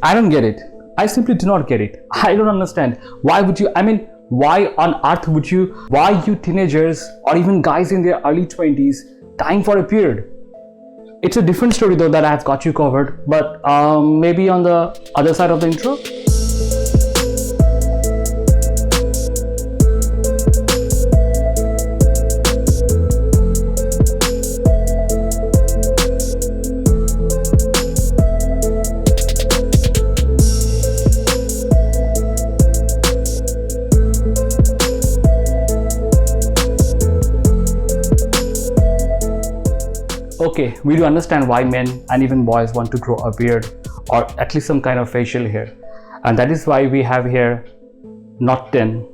I don't get it. I simply do not get it. I don't understand. Why would you, why on earth would you, why you teenagers or even guys in their early 20s dying for a beard? It's a different story though that I've got you covered, but maybe on the other side of the intro. Okay, we do understand why men and even boys want to grow a beard or at least some kind of facial hair, and that is why we have here not 10,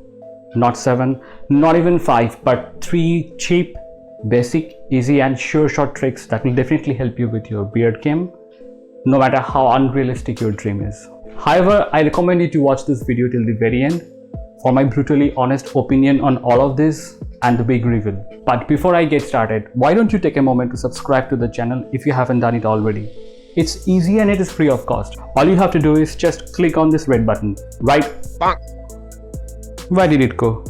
not 7, not even 5, but 3 cheap, basic, easy and sure shot tricks that will definitely help you with your beard game, no matter how unrealistic your dream is. However, I recommend you to watch this video till the very end for my brutally honest opinion on all of this and the big reveal. But before I get started, why don't you take a moment to subscribe to the channel if you haven't done it already. It's easy and it is free of cost. All you have to do is just click on this red button, right? Where did it go?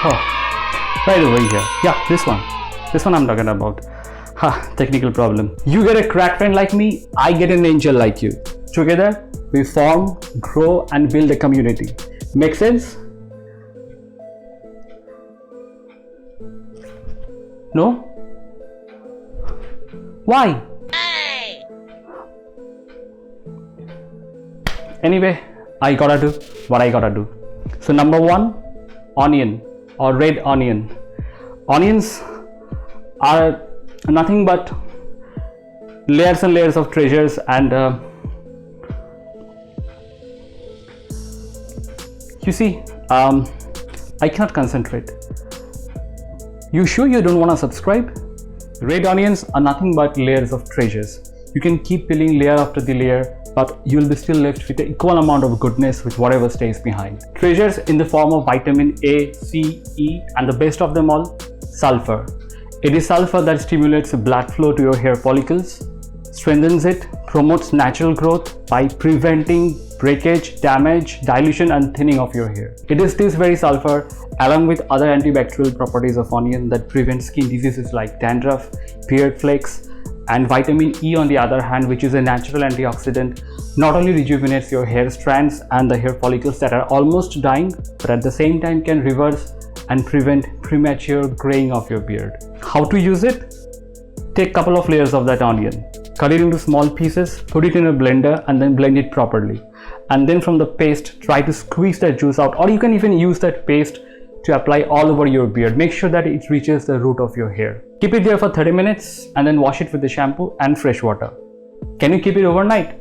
Oh, right over here. Yeah, this one I'm talking about. Technical problem. You get a crack friend like me, I get an angel like you. Together, we form, grow and build a community. Make sense? No? Why? Anyway, I gotta do what I gotta do. So number 1, onion or red onion. Onions are nothing but layers and layers of treasures, and you see, I cannot concentrate. You sure you don't want to subscribe? Red onions are nothing but layers of treasures. You can keep peeling layer after the layer, but you will be still left with the equal amount of goodness with whatever stays behind. Treasures in the form of vitamin A, C, E and the best of them all, sulfur. It is sulfur that stimulates blood flow to your hair follicles, strengthens it, promotes natural growth by preventing breakage, damage, dilution and thinning of your hair. It is this very sulfur along with other antibacterial properties of onion that prevent skin diseases like dandruff, beard flakes, and vitamin E on the other hand, which is a natural antioxidant, not only rejuvenates your hair strands and the hair follicles that are almost dying, but at the same time can reverse and prevent premature graying of your beard. How to use it? Take a couple of layers of that onion, cut it into small pieces, put it in a blender and then blend it properly. And then from the paste, try to squeeze that juice out, or you can even use that paste to apply all over your beard. Make sure that it reaches the root of your hair. Keep it there for 30 minutes and then wash it with the shampoo and fresh water. Can you keep it overnight?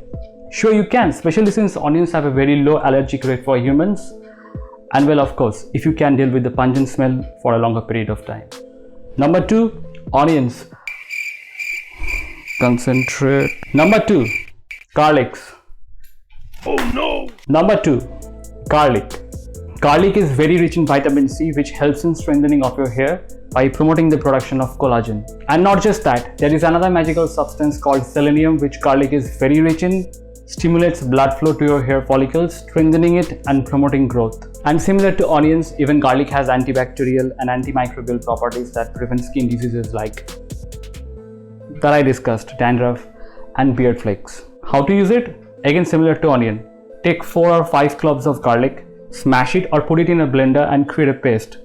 Sure you can, especially since onions have a very low allergic rate for humans. And well, of course, if you can deal with the pungent smell for a longer period of time. Number 2, onions. Concentrate. Number 2, garlics. Oh no! Number 2, garlic. Garlic is very rich in vitamin C, which helps in strengthening of your hair by promoting the production of collagen. And not just that, there is another magical substance called selenium, which garlic is very rich in, stimulates blood flow to your hair follicles, strengthening it and promoting growth. And similar to onions, even garlic has antibacterial and antimicrobial properties that prevent skin diseases like that I discussed, dandruff and beard flakes. How to use it? Again, similar to onion. Take 4 or 5 cloves of garlic, smash it or put it in a blender and create a paste.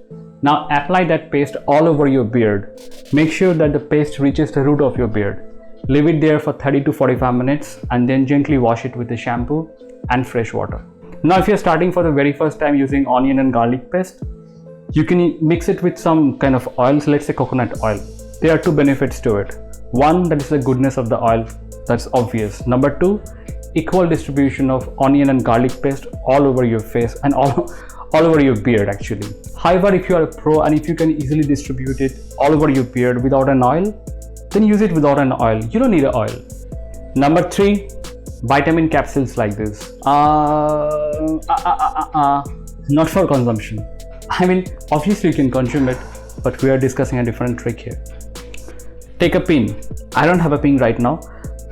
Now apply that paste all over your beard. Make sure that the paste reaches the root of your beard. Leave it there for 30 to 45 minutes and then gently wash it with the shampoo and fresh water. Now if you're starting for the very first time using onion and garlic paste, you can mix it with some kind of oils, let's say coconut oil. There are 2 benefits to it. One, that is the goodness of the oil, that's obvious. Number 2, equal distribution of onion and garlic paste all over your face and all over your beard actually. However, if you are a pro and if you can easily distribute it all over your beard without an oil, then use it without an oil. You don't need an oil. Number 3, vitamin capsules like this. Not for consumption. I mean, obviously you can consume it, but we are discussing a different trick here. Take a pin. I don't have a pin right now,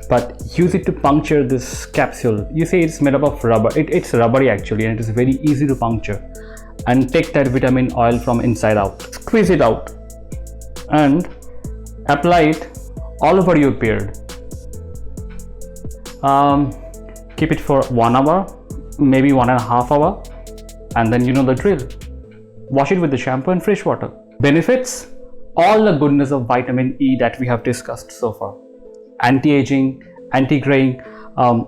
but use it to puncture this capsule. You see it's made up of rubber. It's rubbery actually, and it is very easy to puncture. And take that vitamin oil from inside out. Squeeze it out and apply it all over your beard. Keep it for 1 hour, maybe 1.5 hours, and then you know the drill. Wash it with the shampoo and fresh water. Benefits: all the goodness of vitamin E that we have discussed so far. Anti-aging, anti-graying,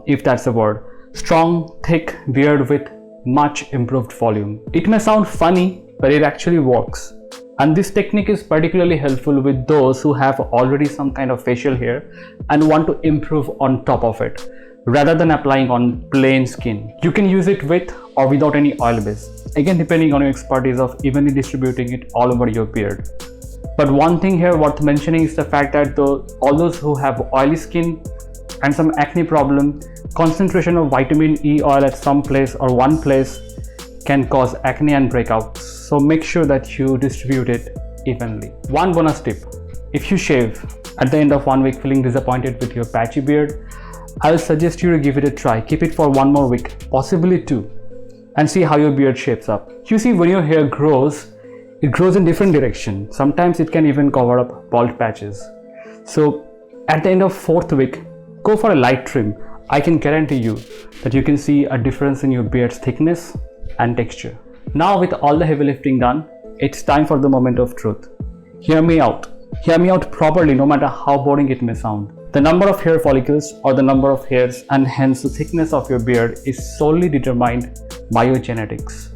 if that's a word. Strong, thick beard with much improved volume. It may sound funny, but it actually works. And this technique is particularly helpful with those who have already some kind of facial hair and want to improve on top of it, rather than applying on plain skin. You can use it with or without any oil base, again depending on your expertise of evenly distributing it all over your beard. But one thing here worth mentioning is the fact that all those who have oily skin and some acne problem, concentration of vitamin E oil at some place or one place can cause acne and breakouts. So make sure that you distribute it evenly. One bonus tip: if you shave at the end of 1 week feeling disappointed with your patchy beard, I will suggest you to give it a try. Keep it for 1 more week, possibly 2, and see how your beard shapes up. You see, when your hair grows, it grows in different direction. Sometimes it can even cover up bald patches. So at the end of 4th week, go for a light trim. I can guarantee you that you can see a difference in your beard's thickness and texture. Now with all the heavy lifting done, it's time for the moment of truth. Hear me out. Hear me out properly, no matter how boring it may sound. The number of hair follicles or the number of hairs, and hence the thickness of your beard, is solely determined by your genetics.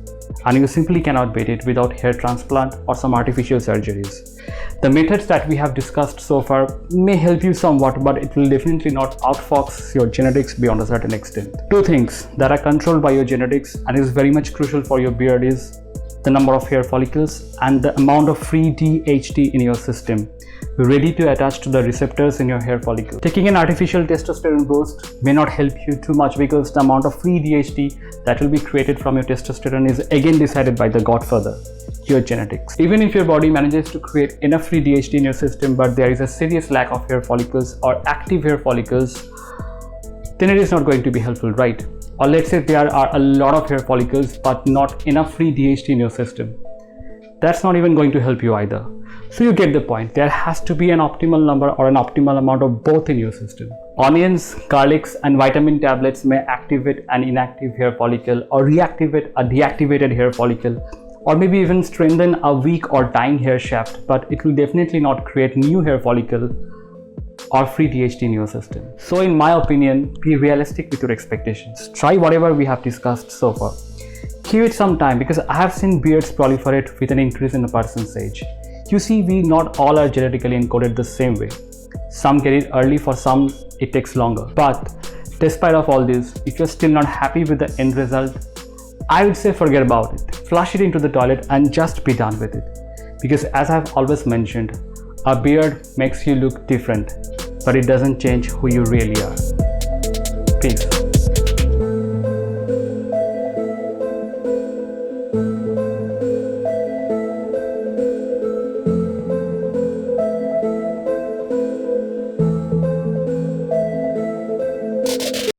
And you simply cannot beat it without hair transplant or some artificial surgeries. The methods that we have discussed so far may help you somewhat, but it will definitely not outfox your genetics beyond a certain extent. 2 things that are controlled by your genetics and is very much crucial for your beard is the number of hair follicles and the amount of free DHT in your system, ready to attach to the receptors in your hair follicle. Taking an artificial testosterone boost may not help you too much because the amount of free DHT that will be created from your testosterone is again decided by the godfather, your genetics. Even if your body manages to create enough free DHT in your system, but there is a serious lack of hair follicles or active hair follicles, then it is not going to be helpful, right? Or let's say there are a lot of hair follicles but not enough free DHT in your system. That's not even going to help you either. So you get the point. There has to be an optimal number or an optimal amount of both in your system. Onions, garlics, and vitamin tablets may activate an inactive hair follicle or reactivate a deactivated hair follicle, or maybe even strengthen a weak or dying hair shaft, but it will definitely not create new hair follicle or free DHT in your system. So in my opinion, be realistic with your expectations. Try whatever we have discussed so far. Give it some time, because I have seen beards proliferate with an increase in a person's age. You see, we not all are genetically encoded the same way. Some get it early, for some it takes longer. But despite of all this, if you're still not happy with the end result, I would say forget about it. Flush it into the toilet and just be done with it. Because as I've always mentioned, a beard makes you look different, but it doesn't change who you really are. Peace.